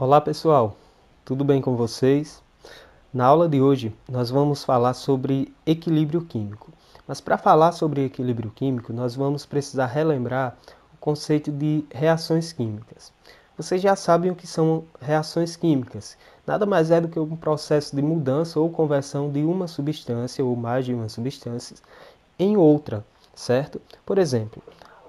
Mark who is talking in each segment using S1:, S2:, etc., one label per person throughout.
S1: Olá pessoal, tudo bem com vocês? Na aula de hoje nós vamos falar sobre equilíbrio químico. Mas para falar sobre equilíbrio químico, nós vamos precisar relembrar o conceito de reações químicas. Vocês já sabem o que são reações químicas. Nada mais é do que um processo de mudança ou conversão de uma substância ou mais de uma substância em outra, certo? Por exemplo,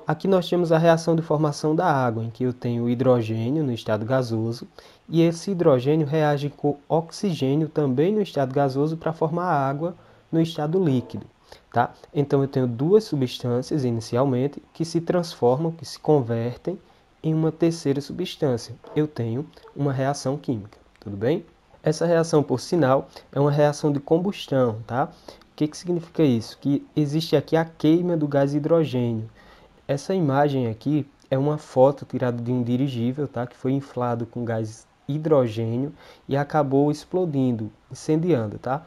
S1: aqui nós temos a reação de formação da água, em que eu tenho o hidrogênio no estado gasoso e esse hidrogênio reage com oxigênio também no estado gasoso para formar a água no estado líquido. Tá? Então eu tenho duas substâncias inicialmente que se transformam, que se convertem em uma terceira substância. Eu tenho uma reação química, tudo bem? Essa reação, por sinal, é uma reação de combustão, tá? O que significa isso? Que existe aqui a queima do gás hidrogênio. Essa imagem aqui é uma foto tirada de um dirigível, tá? Que foi inflado com gás hidrogênio e acabou explodindo, incendiando, tá?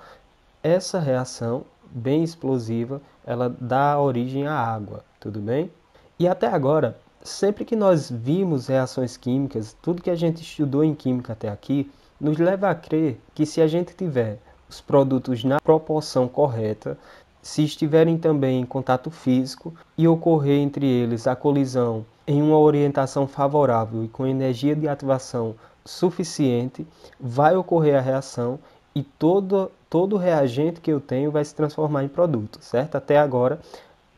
S1: Essa reação, bem explosiva, ela dá origem à água, tudo bem? E até agora, sempre que nós vimos reações químicas, tudo que a gente estudou em química até aqui, nos leva a crer que se a gente tiver os produtos na proporção correta, se estiverem também em contato físico e ocorrer entre eles a colisão em uma orientação favorável e com energia de ativação suficiente, vai ocorrer a reação e todo reagente que eu tenho vai se transformar em produto, certo? Até agora,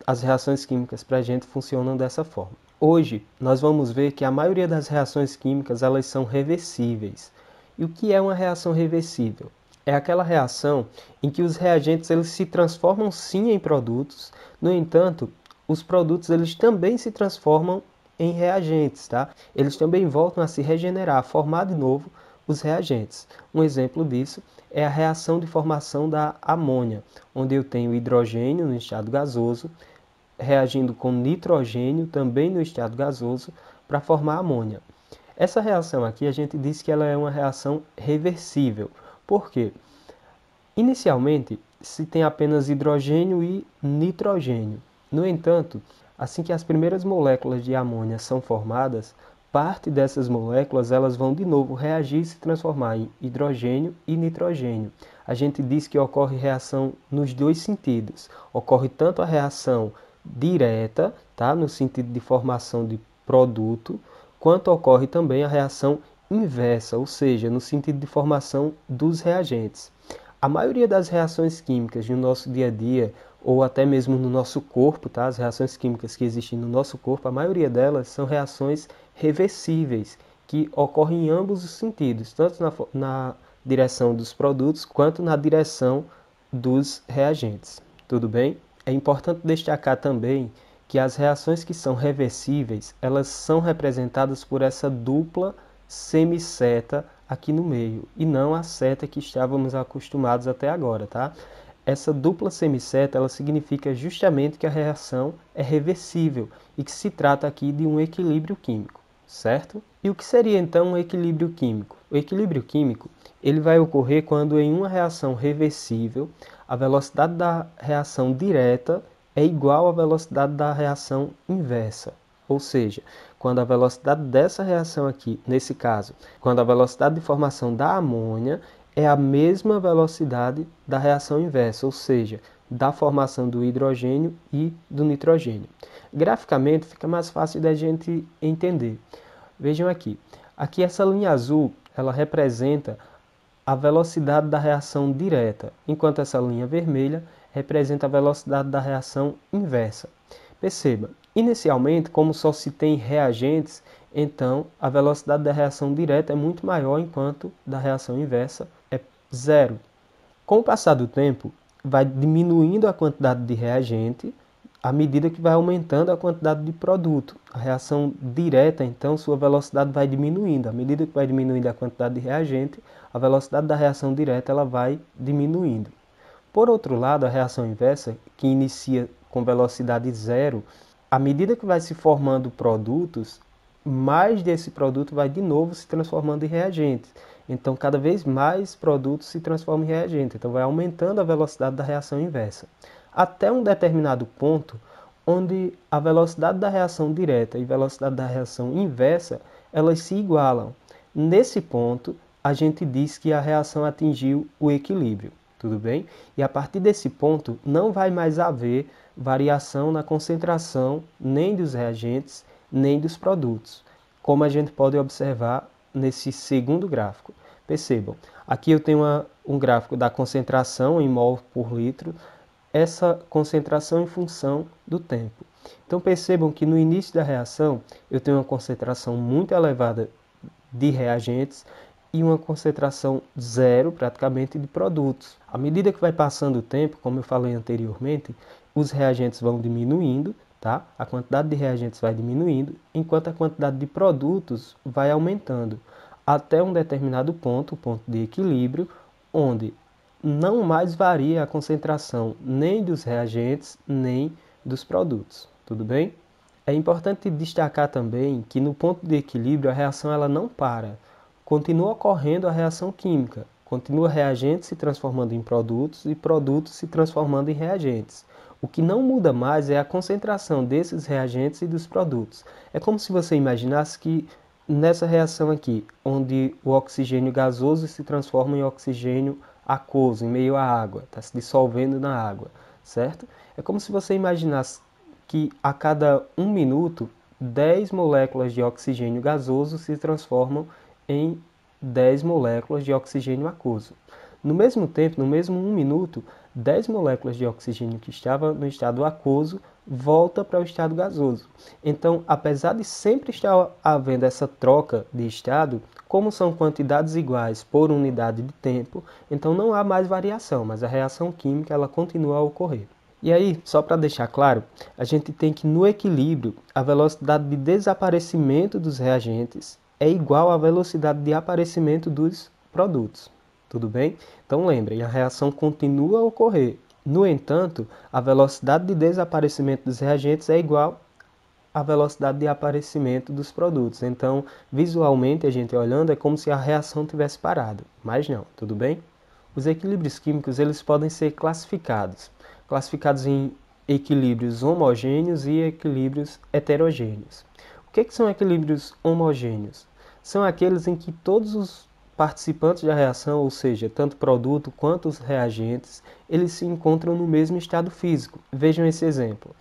S1: as reações químicas para a gente funcionam dessa forma. Hoje, nós vamos ver que a maioria das reações químicas elas são reversíveis. E o que é uma reação reversível? É aquela reação em que os reagentes eles se transformam sim em produtos, no entanto, os produtos eles também se transformam em reagentes, tá? Eles também voltam a se regenerar, a formar de novo os reagentes. Um exemplo disso é a reação de formação da amônia, onde eu tenho hidrogênio no estado gasoso, reagindo com nitrogênio também no estado gasoso para formar amônia. Essa reação aqui a gente diz que ela é uma reação reversível. Por quê? Inicialmente se tem apenas hidrogênio e nitrogênio. No entanto, assim que as primeiras moléculas de amônia são formadas, parte dessas moléculas elas vão de novo reagir e se transformar em hidrogênio e nitrogênio. A gente diz que ocorre reação nos dois sentidos. Ocorre tanto a reação direta, tá, no sentido de formação de produto, quanto ocorre também a reação inversa, ou seja, no sentido de formação dos reagentes. A maioria das reações químicas no nosso dia a dia, ou até mesmo no nosso corpo, tá? As reações químicas que existem no nosso corpo, a maioria delas são reações reversíveis, que ocorrem em ambos os sentidos, tanto na direção dos produtos quanto na direção dos reagentes. Tudo bem? É importante destacar também que as reações que são reversíveis, elas são representadas por essa dupla semiceta aqui no meio, e não a seta que estávamos acostumados até agora, tá? Essa dupla semiceta, ela significa justamente que a reação é reversível e que se trata aqui de um equilíbrio químico, certo? E o que seria então um equilíbrio químico? O equilíbrio químico, ele vai ocorrer quando em uma reação reversível, a velocidade da reação direta é igual à velocidade da reação inversa. Ou seja, quando a velocidade dessa reação aqui, nesse caso, quando a velocidade de formação da amônia é a mesma velocidade da reação inversa, ou seja, da formação do hidrogênio e do nitrogênio. Graficamente fica mais fácil da gente entender. Vejam aqui, aqui essa linha azul, ela representa a velocidade da reação direta, enquanto essa linha vermelha representa a velocidade da reação inversa. Perceba, inicialmente, como só se tem reagentes, então a velocidade da reação direta é muito maior, enquanto da reação inversa é zero. Com o passar do tempo, vai diminuindo a quantidade de reagente à medida que vai aumentando a quantidade de produto. A reação direta, então, sua velocidade vai diminuindo. À medida que vai diminuindo a quantidade de reagente, a velocidade da reação direta ela vai diminuindo. Por outro lado, a reação inversa, que inicia com velocidade zero, à medida que vai se formando produtos, mais desse produto vai de novo se transformando em reagentes. Então, cada vez mais produtos se transformam em reagente. Então, vai aumentando a velocidade da reação inversa. Até um determinado ponto, onde a velocidade da reação direta e a velocidade da reação inversa, elas se igualam. Nesse ponto, a gente diz que a reação atingiu o equilíbrio, tudo bem? E a partir desse ponto, não vai mais haver variação na concentração nem dos reagentes, nem dos produtos, como a gente pode observar nesse segundo gráfico. Percebam, aqui eu tenho um gráfico da concentração em mol por litro, essa concentração em função do tempo. Então percebam que no início da reação eu tenho uma concentração muito elevada de reagentes e uma concentração zero praticamente de produtos. À medida que vai passando o tempo, como eu falei anteriormente, os reagentes vão diminuindo, tá? A quantidade de reagentes vai diminuindo, enquanto a quantidade de produtos vai aumentando, até um determinado ponto, o ponto de equilíbrio, onde não mais varia a concentração nem dos reagentes, nem dos produtos. Tudo bem? É importante destacar também que no ponto de equilíbrio a reação ela não para. Continua ocorrendo a reação química, continua reagentes se transformando em produtos e produtos se transformando em reagentes. O que não muda mais é a concentração desses reagentes e dos produtos. É como se você imaginasse que nessa reação aqui, onde o oxigênio gasoso se transforma em oxigênio aquoso, em meio à água, está se dissolvendo na água, certo? É como se você imaginasse que a cada 1 minuto, 10 moléculas de oxigênio gasoso se transformam em 10 moléculas de oxigênio aquoso. No mesmo tempo, no mesmo 1 minuto, 10 moléculas de oxigênio que estava no estado aquoso volta para o estado gasoso. Então, apesar de sempre estar havendo essa troca de estado, como são quantidades iguais por unidade de tempo, então não há mais variação, mas a reação química ela continua a ocorrer. E aí, só para deixar claro, a gente tem que no equilíbrio, a velocidade de desaparecimento dos reagentes é igual à velocidade de aparecimento dos produtos. Tudo bem? Então lembrem, a reação continua a ocorrer. No entanto, a velocidade de desaparecimento dos reagentes é igual à velocidade de aparecimento dos produtos. Então, visualmente, a gente olhando, é como se a reação tivesse parado. Mas não, tudo bem? Os equilíbrios químicos eles podem ser classificados em equilíbrios homogêneos e equilíbrios heterogêneos. O que são equilíbrios homogêneos? São aqueles em que todos os participantes da reação, ou seja, tanto o produto quanto os reagentes, eles se encontram no mesmo estado físico. Vejam esse exemplo.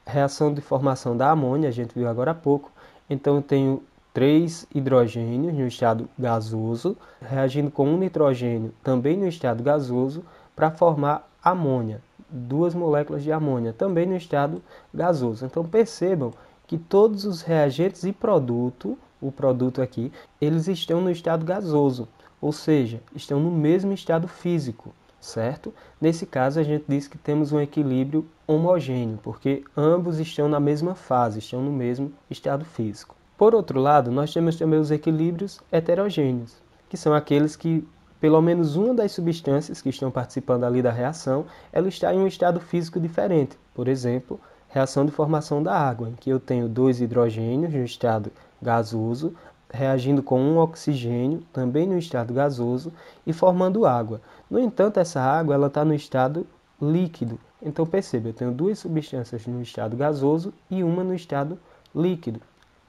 S1: Reação de formação da amônia, a gente viu agora há pouco. Então eu tenho 3 hidrogênios no estado gasoso, reagindo com um nitrogênio também no estado gasoso, para formar amônia. 2 moléculas de amônia também no estado gasoso. Então percebam que todos os reagentes e produto, o produto aqui, eles estão no estado gasoso, ou seja, estão no mesmo estado físico, certo? Nesse caso a gente diz que temos um equilíbrio homogêneo, porque ambos estão na mesma fase, estão no mesmo estado físico. Por outro lado, nós temos também os equilíbrios heterogêneos, que são aqueles que pelo menos uma das substâncias que estão participando ali da reação, ela está em um estado físico diferente. Por exemplo, reação de formação da água, em que eu tenho 2 hidrogênios no estado gasoso, reagindo com um oxigênio, também no estado gasoso, e formando água. No entanto, essa água ela está no estado líquido. Então perceba, eu tenho 2 substâncias no estado gasoso e uma no estado líquido.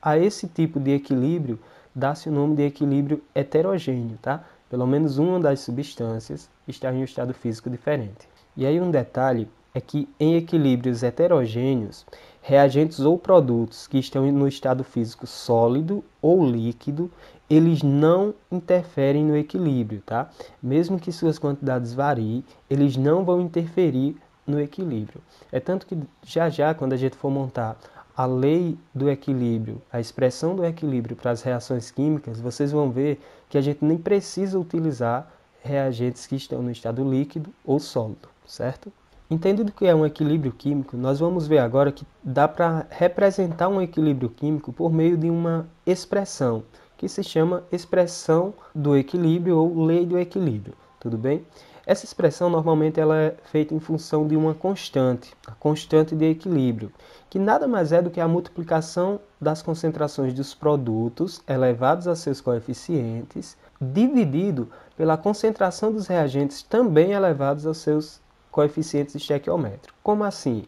S1: A esse tipo de equilíbrio dá-se o nome de equilíbrio heterogêneo, tá? Pelo menos uma das substâncias está em um estado físico diferente. E aí um detalhe é que em equilíbrios heterogêneos, reagentes ou produtos que estão no estado físico sólido ou líquido, eles não interferem no equilíbrio, tá? Mesmo que suas quantidades variem, eles não vão interferir no equilíbrio. É tanto que já quando a gente for montar a lei do equilíbrio, a expressão do equilíbrio para as reações químicas, vocês vão ver que a gente nem precisa utilizar reagentes que estão no estado líquido ou sólido, certo? Entendendo o que é um equilíbrio químico, nós vamos ver agora que dá para representar um equilíbrio químico por meio de uma expressão, que se chama expressão do equilíbrio ou lei do equilíbrio, tudo bem? Essa expressão normalmente ela é feita em função de uma constante, a constante de equilíbrio, que nada mais é do que a multiplicação das concentrações dos produtos elevados a seus coeficientes, dividido pela concentração dos reagentes também elevados aos seus coeficientes estequiométricos. Como assim?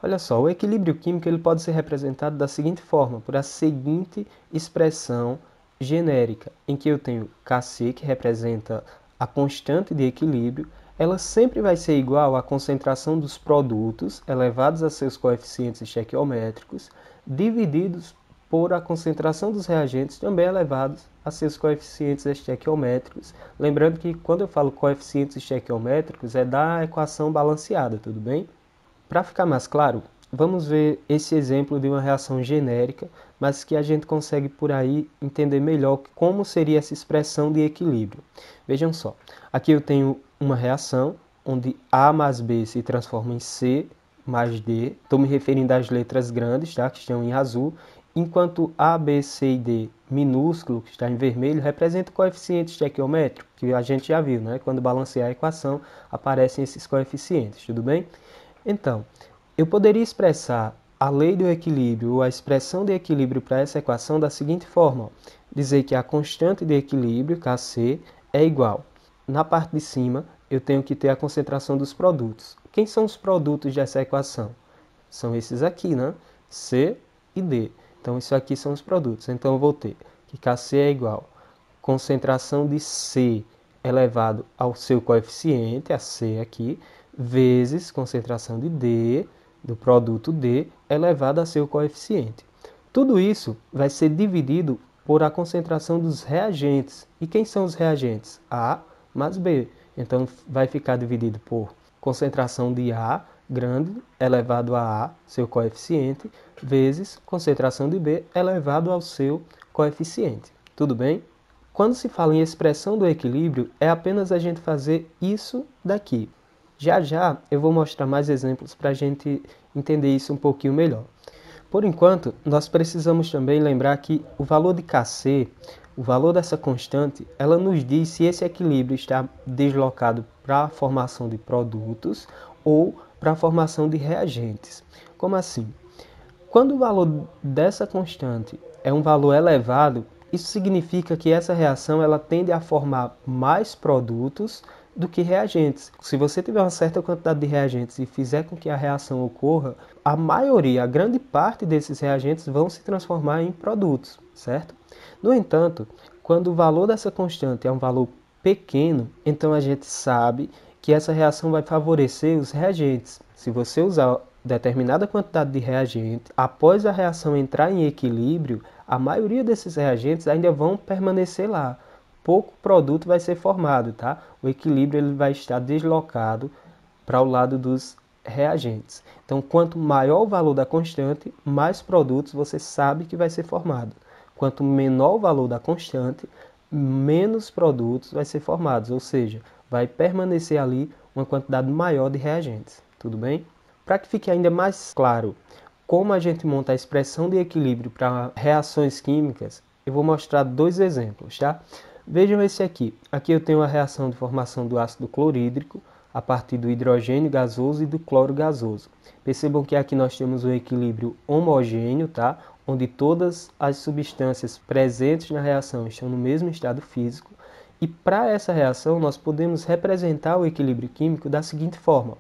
S1: Olha só, o equilíbrio químico ele pode ser representado da seguinte forma, por a seguinte expressão genérica, em que eu tenho Kc, que representa a constante de equilíbrio, ela sempre vai ser igual à concentração dos produtos elevados a seus coeficientes estequiométricos, divididos por a concentração dos reagentes também elevados a seus coeficientes estequiométricos. Lembrando que quando eu falo coeficientes estequiométricos é da equação balanceada, tudo bem? Para ficar mais claro, vamos ver esse exemplo de uma reação genérica, mas que a gente consegue por aí entender melhor como seria essa expressão de equilíbrio. Vejam só, aqui eu tenho uma reação onde A mais B se transforma em C mais D. Estou me referindo às letras grandes, tá? Que estão em azul, enquanto A, B, C e D minúsculo, que está em vermelho, representa o coeficiente estequiométrico, que a gente já viu, né? Quando balancear a equação, aparecem esses coeficientes, tudo bem? Então, eu poderia expressar a lei do equilíbrio ou a expressão de equilíbrio para essa equação da seguinte forma: dizer que a constante de equilíbrio, Kc, é igual. Na parte de cima, eu tenho que ter a concentração dos produtos. Quem são os produtos dessa equação? São esses aqui, né? C e D. Então, isso aqui são os produtos. Então, eu vou ter que Kc é igual a concentração de C elevado ao seu coeficiente, a C aqui, vezes concentração de D, do produto D, elevado a seu coeficiente. Tudo isso vai ser dividido por a concentração dos reagentes. E quem são os reagentes? A mais B. Então, vai ficar dividido por concentração de A grande elevado a A, seu coeficiente, vezes concentração de B elevado ao seu coeficiente. Tudo bem? Quando se fala em expressão do equilíbrio, é apenas a gente fazer isso daqui. Já já eu vou mostrar mais exemplos para a gente entender isso um pouquinho melhor. Por enquanto, nós precisamos também lembrar que o valor de Kc, o valor dessa constante, ela nos diz se esse equilíbrio está deslocado para a formação de produtos ou para a formação de reagentes. Como assim? Quando o valor dessa constante é um valor elevado, isso significa que essa reação ela tende a formar mais produtos do que reagentes. Se você tiver uma certa quantidade de reagentes e fizer com que a reação ocorra, a maioria, a grande parte desses reagentes vão se transformar em produtos, certo? No entanto, quando o valor dessa constante é um valor pequeno, então a gente sabe que essa reação vai favorecer os reagentes. Se você usar determinada quantidade de reagente, após a reação entrar em equilíbrio, a maioria desses reagentes ainda vão permanecer lá. Pouco produto vai ser formado, tá? O equilíbrio ele vai estar deslocado para o lado dos reagentes. Então, quanto maior o valor da constante, mais produtos você sabe que vai ser formado. Quanto menor o valor da constante, menos produtos vai ser formados, ou seja, vai permanecer ali uma quantidade maior de reagentes. Tudo bem? Para que fique ainda mais claro como a gente monta a expressão de equilíbrio para reações químicas, eu vou mostrar dois exemplos, tá? Vejam esse aqui. Aqui eu tenho a reação de formação do ácido clorídrico a partir do hidrogênio gasoso e do cloro gasoso. Percebam que aqui nós temos um equilíbrio homogêneo, tá? Onde todas as substâncias presentes na reação estão no mesmo estado físico. E para essa reação nós podemos representar o equilíbrio químico da seguinte forma: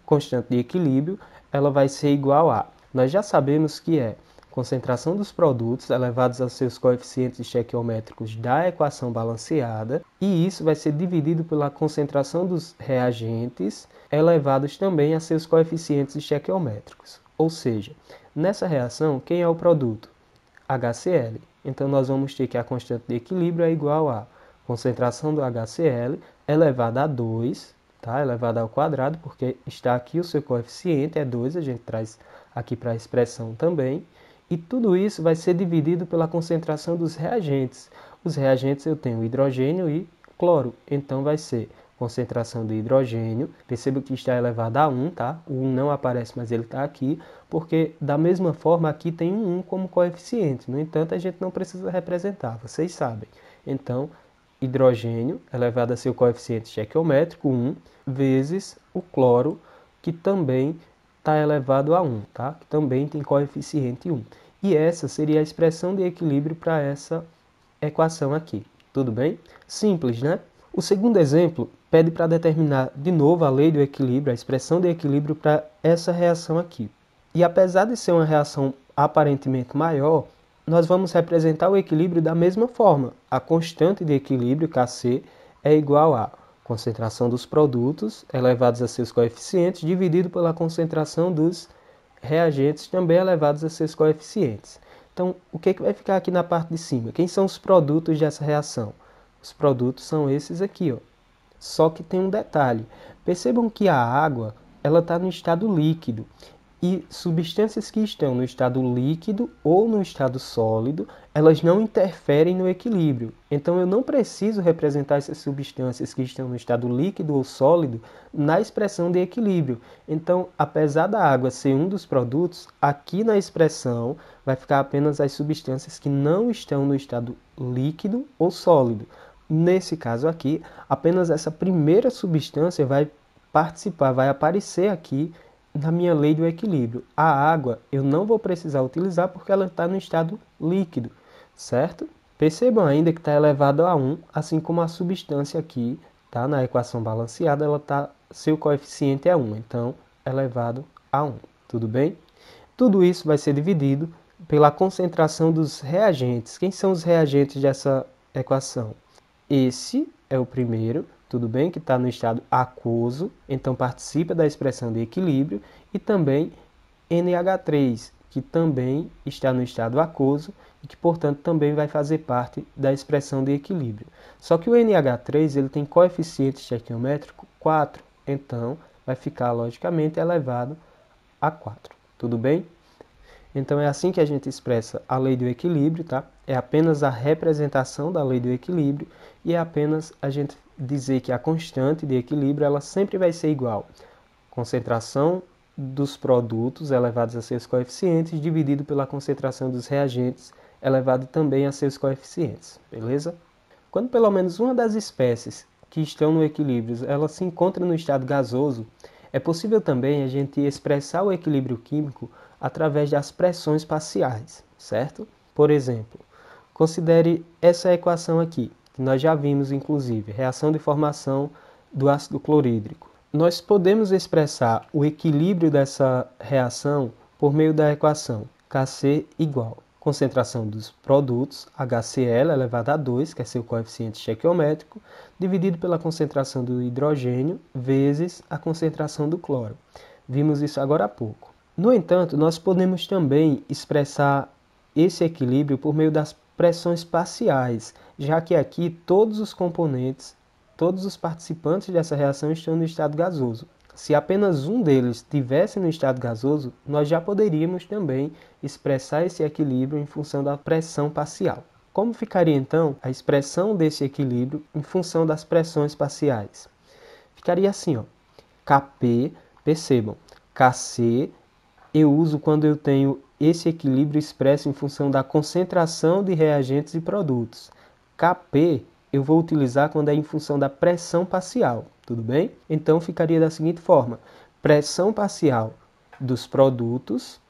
S1: constante de equilíbrio, ela vai ser igual a, nós já sabemos que é concentração dos produtos elevados aos seus coeficientes estequiométricos da equação balanceada, e isso vai ser dividido pela concentração dos reagentes elevados também a seus coeficientes estequiométricos. Ou seja, nessa reação, quem é o produto? HCl. Então, nós vamos ter que a constante de equilíbrio é igual a concentração do HCl elevada a 2, tá? Elevada ao quadrado, porque está aqui o seu coeficiente, é 2, a gente traz aqui para a expressão também. E tudo isso vai ser dividido pela concentração dos reagentes. Os reagentes eu tenho hidrogênio e cloro, então vai ser concentração de hidrogênio. Perceba que está elevada a 1, tá? O 1 não aparece, mas ele está aqui, porque da mesma forma aqui tem um 1 como coeficiente. No entanto, a gente não precisa representar, vocês sabem. Então, hidrogênio elevado a seu coeficiente estequiométrico, 1, vezes o cloro, que também está elevado a 1, tá? Que também tem coeficiente 1. E essa seria a expressão de equilíbrio para essa equação aqui. Tudo bem? Simples, né? O segundo exemplo pede para determinar de novo a lei do equilíbrio, a expressão de equilíbrio para essa reação aqui. E apesar de ser uma reação aparentemente maior, nós vamos representar o equilíbrio da mesma forma. A constante de equilíbrio, Kc, é igual a concentração dos produtos elevados a seus coeficientes dividido pela concentração dos reagentes também elevados a seus coeficientes. Então, o que vai ficar aqui na parte de cima? Quem são os produtos dessa reação? Os produtos são esses aqui, ó. Só que tem um detalhe. Percebam que a água ela está no estado líquido. E substâncias que estão no estado líquido ou no estado sólido, elas não interferem no equilíbrio. Então eu não preciso representar essas substâncias que estão no estado líquido ou sólido na expressão de equilíbrio. Então, apesar da água ser um dos produtos, aqui na expressão vai ficar apenas as substâncias que não estão no estado líquido ou sólido. Nesse caso aqui, apenas essa primeira substância vai participar, vai aparecer aqui na minha lei do equilíbrio. A água eu não vou precisar utilizar porque ela está no estado líquido, certo? Percebam ainda que está elevado a 1, assim como a substância aqui, tá? Na equação balanceada, seu coeficiente é 1, então elevado a 1, tudo bem? Tudo isso vai ser dividido pela concentração dos reagentes. Quem são os reagentes dessa equação? Esse é o primeiro, tudo bem, que está no estado aquoso, então participa da expressão de equilíbrio, e também NH3, que também está no estado aquoso e que, portanto, também vai fazer parte da expressão de equilíbrio. Só que o NH3 ele tem coeficiente estequiométrico 4, então vai ficar, logicamente, elevado a 4, tudo bem? Então é assim que a gente expressa a lei do equilíbrio, tá? É apenas a representação da lei do equilíbrio e é apenas a gente dizer que a constante de equilíbrio ela sempre vai ser igual. Concentração dos produtos elevados a seus coeficientes dividido pela concentração dos reagentes elevado também a seus coeficientes, beleza? Quando pelo menos uma das espécies que estão no equilíbrio ela se encontra no estado gasoso, é possível também a gente expressar o equilíbrio químico através das pressões parciais, certo? Por exemplo, considere essa equação aqui, que nós já vimos inclusive, reação de formação do ácido clorídrico. Nós podemos expressar o equilíbrio dessa reação por meio da equação Kc igual concentração dos produtos, HCl elevado a 2, que é seu coeficiente estequiométrico, dividido pela concentração do hidrogênio vezes a concentração do cloro. Vimos isso agora há pouco. No entanto, nós podemos também expressar esse equilíbrio por meio das pressões parciais, já que aqui todos os componentes, todos os participantes dessa reação estão no estado gasoso. Se apenas um deles estivesse no estado gasoso, nós já poderíamos também expressar esse equilíbrio em função da pressão parcial. Como ficaria então a expressão desse equilíbrio em função das pressões parciais? Ficaria assim, ó, Kp, percebam, Kc eu uso quando eu tenho esse equilíbrio expresso em função da concentração de reagentes e produtos. Kp eu vou utilizar quando é em função da pressão parcial, tudo bem? Então ficaria da seguinte forma, pressão parcial dos produtos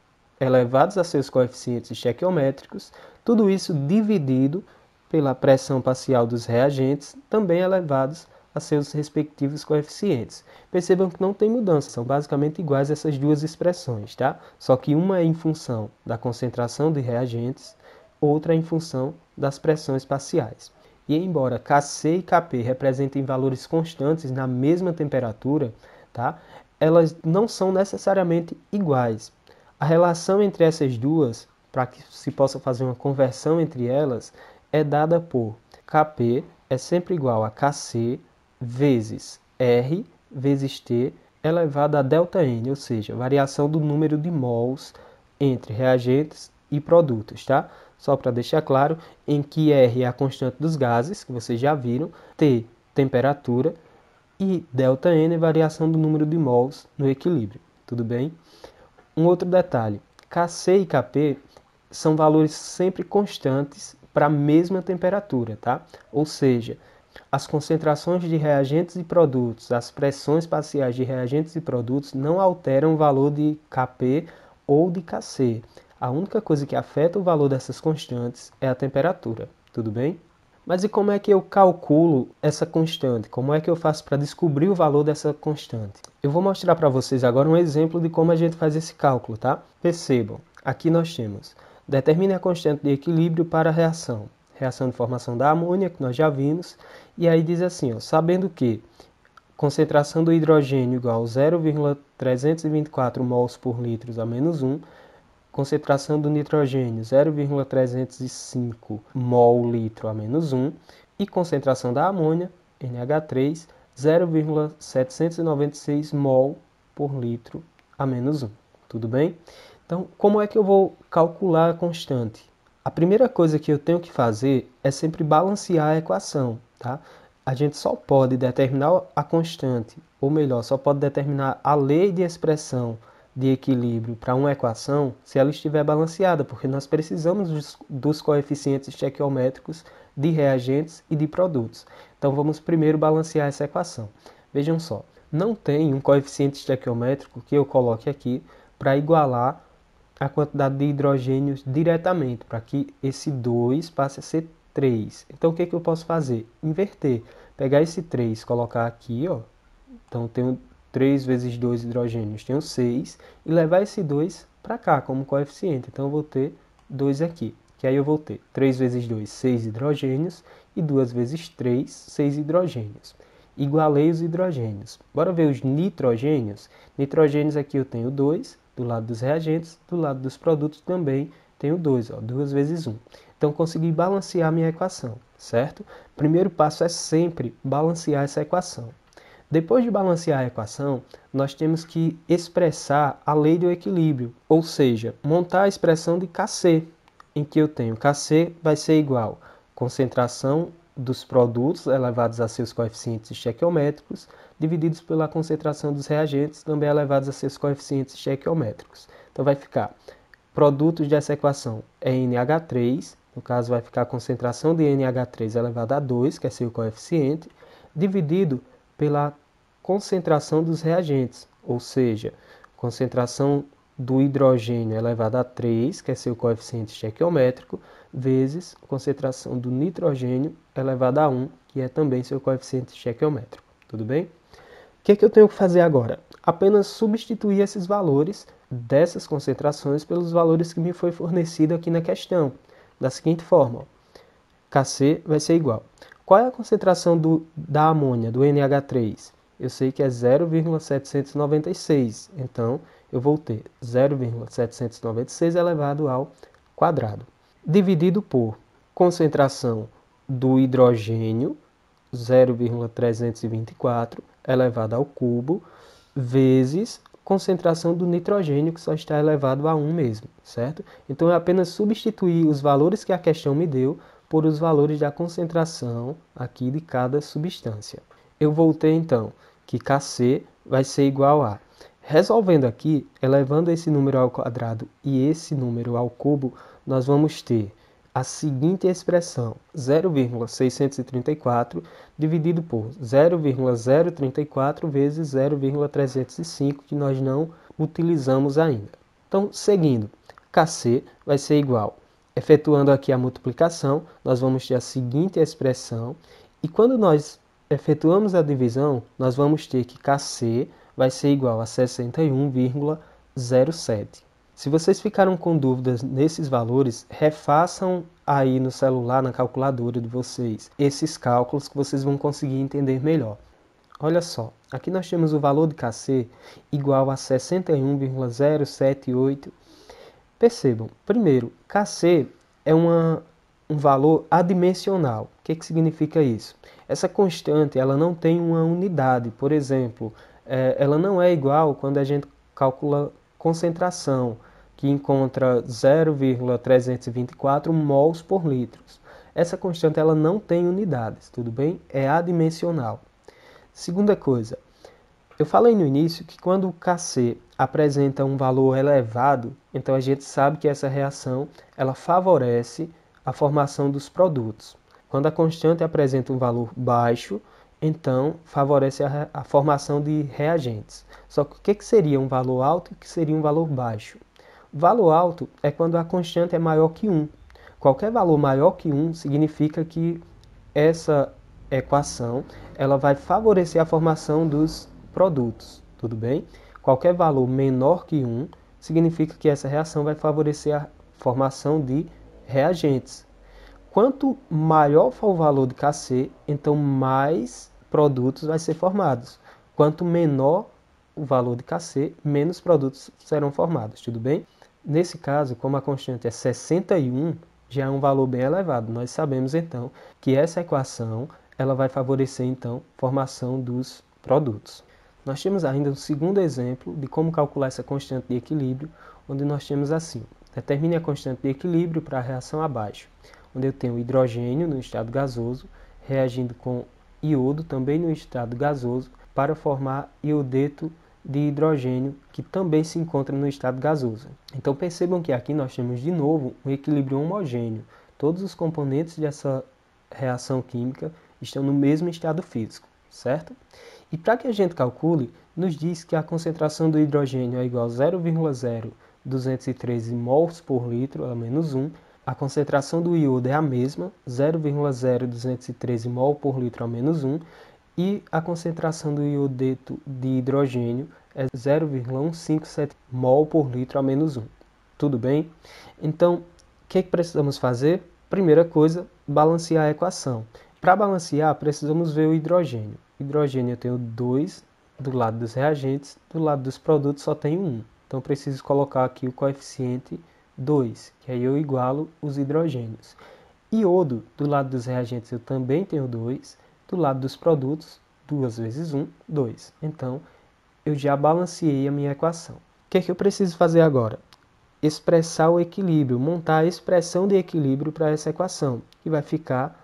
S1: elevados a seus coeficientes estequiométricos, tudo isso dividido pela pressão parcial dos reagentes, também elevados a seus respectivos coeficientes. Percebam que não tem mudança, são basicamente iguais essas duas expressões, tá? Só que uma é em função da concentração de reagentes, outra é em função das pressões parciais. E embora Kc e Kp representem valores constantes na mesma temperatura, tá? Elas não são necessariamente iguais. A relação entre essas duas, para que se possa fazer uma conversão entre elas, é dada por Kp é sempre igual a Kc vezes R vezes T elevado a ΔN, ou seja, variação do número de mols entre reagentes e produtos, tá? Só para deixar claro, em que R é a constante dos gases, que vocês já viram, T, temperatura, e ΔN é variação do número de mols no equilíbrio, tudo bem? Um outro detalhe, Kc e Kp são valores sempre constantes para a mesma temperatura, tá? Ou seja, as concentrações de reagentes e produtos, as pressões parciais de reagentes e produtos não alteram o valor de Kp ou de Kc. A única coisa que afeta o valor dessas constantes é a temperatura, tudo bem? Mas e como é que eu calculo essa constante? Como é que eu faço para descobrir o valor dessa constante? Eu vou mostrar para vocês agora um exemplo de como a gente faz esse cálculo, tá? Percebam, aqui nós temos Determine a constante de equilíbrio para a reação. Reação de formação da amônia, que nós já vimos. E aí diz assim, ó, sabendo que concentração do hidrogênio igual a 0,324 mols por litro a menos 1, concentração do nitrogênio 0,305 mol litro a menos 1 e concentração da amônia, NH3, 0,796 mol por litro a menos 1. Tudo bem? Então, como é que eu vou calcular a constante? A primeira coisa que eu tenho que fazer é sempre balancear a equação, tá? A gente só pode determinar a constante, ou melhor, só pode determinar a lei de expressão de equilíbrio para uma equação se ela estiver balanceada, porque nós precisamos dos coeficientes estequiométricos de reagentes e de produtos. Então vamos primeiro balancear essa equação. Vejam só, não tem um coeficiente estequiométrico que eu coloque aqui para igualar a quantidade de hidrogênios diretamente, para que esse 2 passe a ser 3. Então o que eu posso fazer? Inverter. Pegar esse 3, colocar aqui, ó. Então tenho 3 vezes 2 hidrogênios, tenho 6, e levar esse 2 para cá como coeficiente. Então eu vou ter 2 aqui, que aí eu vou ter 3 vezes 2, 6 hidrogênios, e 2 vezes 3, 6 hidrogênios. Igualei os hidrogênios. Bora ver os nitrogênios. Nitrogênios aqui eu tenho 2, do lado dos reagentes, do lado dos produtos também tenho 2, 2 vezes 1. Então consegui balancear minha equação, certo? Primeiro passo é sempre balancear essa equação. Depois de balancear a equação, nós temos que expressar a lei do equilíbrio, ou seja, montar a expressão de Kc, em que eu tenho Kc vai ser igual a concentração dos produtos elevados a seus coeficientes estequiométricos, divididos pela concentração dos reagentes, também elevados a seus coeficientes estequiométricos. Então vai ficar, produtos dessa equação é NH3, no caso vai ficar a concentração de NH3 elevado a 2, que é seu coeficiente, dividido pela concentração dos reagentes, ou seja, concentração do hidrogênio elevado a 3, que é seu coeficiente estequiométrico, vezes concentração do nitrogênio elevado a 1, que é também seu coeficiente estequiométrico. Tudo bem? O que eu tenho que fazer agora? Apenas substituir esses valores dessas concentrações pelos valores que me foi fornecido aqui na questão, da seguinte forma: Kc vai ser igual. Qual é a concentração da amônia, do NH3? Eu sei que é 0,796, então eu vou ter 0,796 elevado ao quadrado, dividido por concentração do hidrogênio, 0,324 elevado ao cubo, vezes concentração do nitrogênio, que só está elevado a 1 mesmo, certo? Então, é apenas substituir os valores que a questão me deu por os valores da concentração aqui de cada substância. Eu vou ter, então, que Kc vai ser igual a, resolvendo aqui, elevando esse número ao quadrado e esse número ao cubo, nós vamos ter a seguinte expressão: 0,634 dividido por 0,034 vezes 0,305, que nós não utilizamos ainda. Então, seguindo, Kc vai ser igual, efetuando aqui a multiplicação, nós vamos ter a seguinte expressão, e quando nós efetuamos a divisão, nós vamos ter que Kc vai ser igual a 61,07. Se vocês ficaram com dúvidas nesses valores, refaçam aí no celular, na calculadora de vocês, esses cálculos que vocês vão conseguir entender melhor. Olha só, aqui nós temos o valor de Kc igual a 61,078. Percebam, primeiro, Kc é um valor adimensional. O que significa isso? Essa constante ela não tem uma unidade. Por exemplo, ela não é igual quando a gente calcula concentração, que encontra 0,324 mols por litro. Essa constante ela não tem unidades, tudo bem? É adimensional. Segunda coisa, eu falei no início que quando o Kc apresenta um valor elevado, então a gente sabe que essa reação ela favorece a formação dos produtos. Quando a constante apresenta um valor baixo, então favorece a formação de reagentes. Só que o que seria um valor alto e o que seria um valor baixo? O valor alto é quando a constante é maior que 1. Qualquer valor maior que 1 significa que essa equação ela vai favorecer a formação dos produtos, tudo bem? Qualquer valor menor que 1 significa que essa reação vai favorecer a formação de reagentes. Quanto maior for o valor de Kc, então mais produtos vai ser formados. Quanto menor o valor de Kc, menos produtos serão formados, tudo bem? Nesse caso, como a constante é 61, já é um valor bem elevado. Nós sabemos então que essa equação ela vai favorecer então a formação dos produtos. Nós temos ainda um segundo exemplo de como calcular essa constante de equilíbrio, onde nós temos assim: determine a constante de equilíbrio para a reação abaixo, onde eu tenho hidrogênio no estado gasoso reagindo com iodo também no estado gasoso para formar iodeto de hidrogênio, que também se encontra no estado gasoso. Então percebam que aqui nós temos de novo um equilíbrio homogêneo. Todos os componentes dessa reação química estão no mesmo estado físico, certo? E para que a gente calcule, nos diz que a concentração do hidrogênio é igual a 0,0213 mols por litro, a menos 1. A concentração do iodo é a mesma, 0,0213 mol por litro, a menos 1. E a concentração do iodeto de hidrogênio é 0,157 mol por litro a menos 1. Tudo bem? Então, o que precisamos fazer? Primeira coisa, balancear a equação. Para balancear, precisamos ver o hidrogênio. Hidrogênio eu tenho 2 do lado dos reagentes, do lado dos produtos só tenho 1. Então, preciso colocar aqui o coeficiente 2, que aí eu igualo os hidrogênios. Iodo, do lado dos reagentes eu também tenho 2. Do lado dos produtos, 2 vezes 1, 2. Então, eu já balanceei a minha equação. O que é que eu preciso fazer agora? Expressar o equilíbrio, montar a expressão de equilíbrio para essa equação, que vai ficar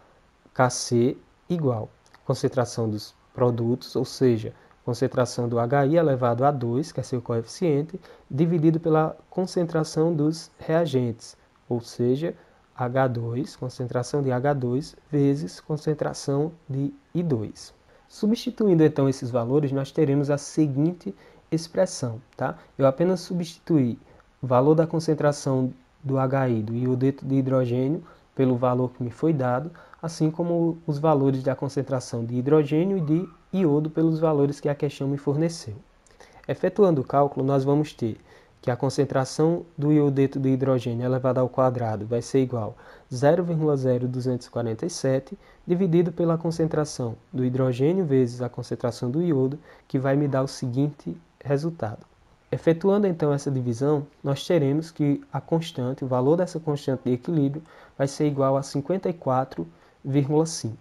S1: Kc igual concentração dos produtos, ou seja, concentração do HI elevado a 2, que é seu coeficiente, dividido pela concentração dos reagentes, ou seja, H2, concentração de H2, vezes concentração de I2. Substituindo então esses valores, nós teremos a seguinte expressão, tá? Eu apenas substituí o valor da concentração do HI, do iodeto de hidrogênio, pelo valor que me foi dado, assim como os valores da concentração de hidrogênio e de iodo pelos valores que a questão me forneceu. Efetuando o cálculo, nós vamos ter que a concentração do iodeto de hidrogênio elevado ao quadrado vai ser igual a 0,0247 dividido pela concentração do hidrogênio vezes a concentração do iodo, que vai me dar o seguinte resultado. Efetuando então essa divisão, nós teremos que a constante, o valor dessa constante de equilíbrio, vai ser igual a 54,5.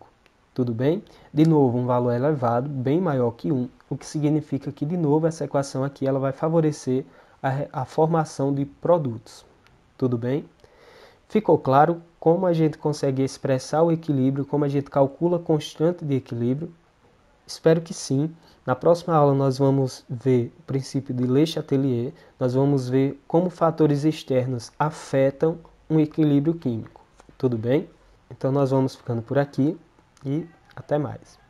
S1: Tudo bem? De novo, um valor elevado, bem maior que 1, o que significa que, de novo, essa equação aqui ela vai favorecer a formação de produtos. Tudo bem? Ficou claro como a gente consegue expressar o equilíbrio, como a gente calcula a constante de equilíbrio? Espero que sim. Na próxima aula nós vamos ver o princípio de Le Chatelier, nós vamos ver como fatores externos afetam um equilíbrio químico. Tudo bem? Então nós vamos ficando por aqui e até mais.